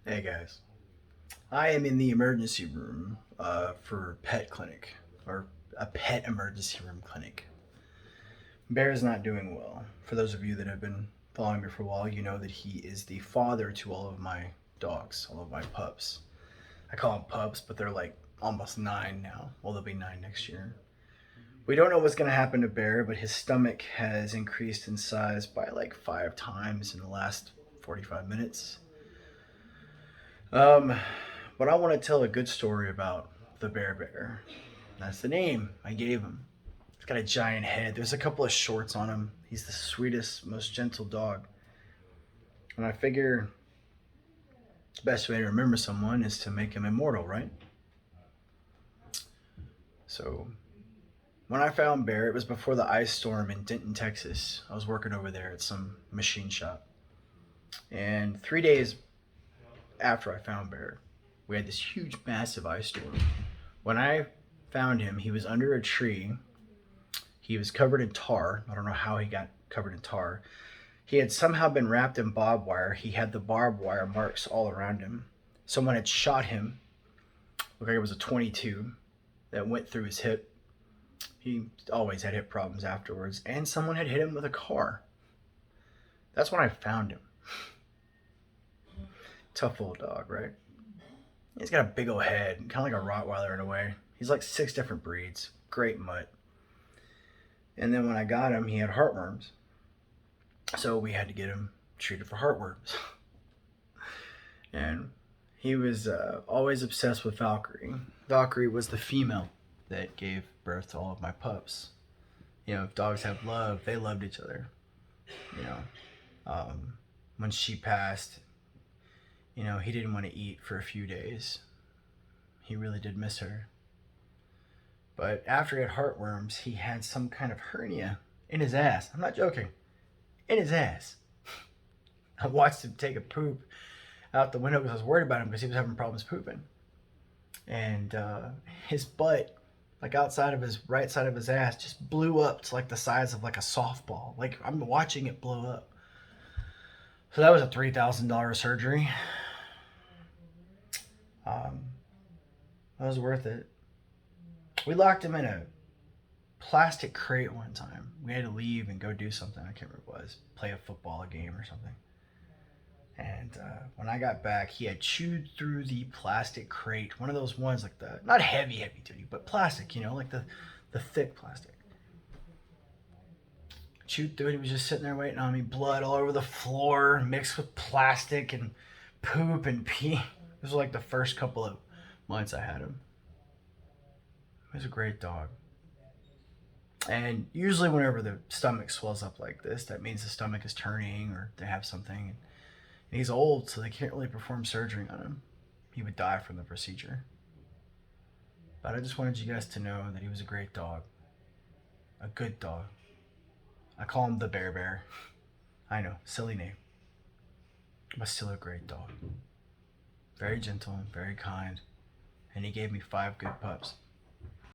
Hey guys, I am in the emergency room for pet clinic or a pet emergency room clinic. Bear is not doing well. For those of you that have been following me for a while, you know that he is the father to all of my dogs, all of my pups. I call them pups, but they're like almost 9 now. Well, they'll be 9 next year. We don't know what's going to happen to Bear, but his stomach has increased in size by like 5 times in the last 45 minutes. Um, but I want to tell a good story about the Bear Bear. That's the name I gave him. He's got a giant head. There's a couple of shorts on him. He's the sweetest, most gentle dog. And I figure the best way to remember someone is to make him immortal, right? So when I found Bear, it was before the ice storm in Denton, Texas. I was working over there at some machine shop. And 3 days after I found Bear, we had this huge, massive ice storm. When I found him, he was under a tree. He was covered in tar. I don't know how he got covered in tar. He had somehow been wrapped in barbed wire. He had the barbed wire marks all around him. Someone had shot him. Looked like it was a 22 that went through his hip. He always had hip problems afterwards. And someone had hit him with a car. That's when I found him. Tough old dog, right? He's got a big old head, kind of like a Rottweiler in a way. He's like 6 different breeds. Great mutt. And then when I got him, he had heartworms. So we had to get him treated for heartworms. And he was always obsessed with Valkyrie. Valkyrie was the female that gave birth to all of my pups. You know, if dogs have love, they loved each other. You know, when she passed, you know, he didn't want to eat for a few days. He really did miss her. But after he had heartworms, he had some kind of hernia in his ass. I'm not joking. In his ass. I watched him take a poop out the window because I was worried about him because he was having problems pooping. And his butt, like outside of his right side of his ass, just blew up to like the size of like a softball. Like I'm watching it blow up. So that was a $3,000 surgery. Um, that was worth it. We locked him in a plastic crate one time. We had to leave and go do something. I can't remember what it was. Play a football game or something. And when I got back, he had chewed through the plastic crate. One of those ones like the, not heavy, heavy duty, but plastic, you know, like the thick plastic. Chewed through it. He was just sitting there waiting on me. Blood all over the floor, mixed with plastic and poop and pee. This was like the first couple of months I had him. He was a great dog. And usually, whenever the stomach swells up like this, that means the stomach is turning or they have something. And he's old, so they can't really perform surgery on him. He would die from the procedure. But I just wanted you guys to know that he was a great dog. A good dog. I call him the Bear Bear. I know, silly name. But still a great dog. Very gentle, very kind. And he gave me 5 good pups.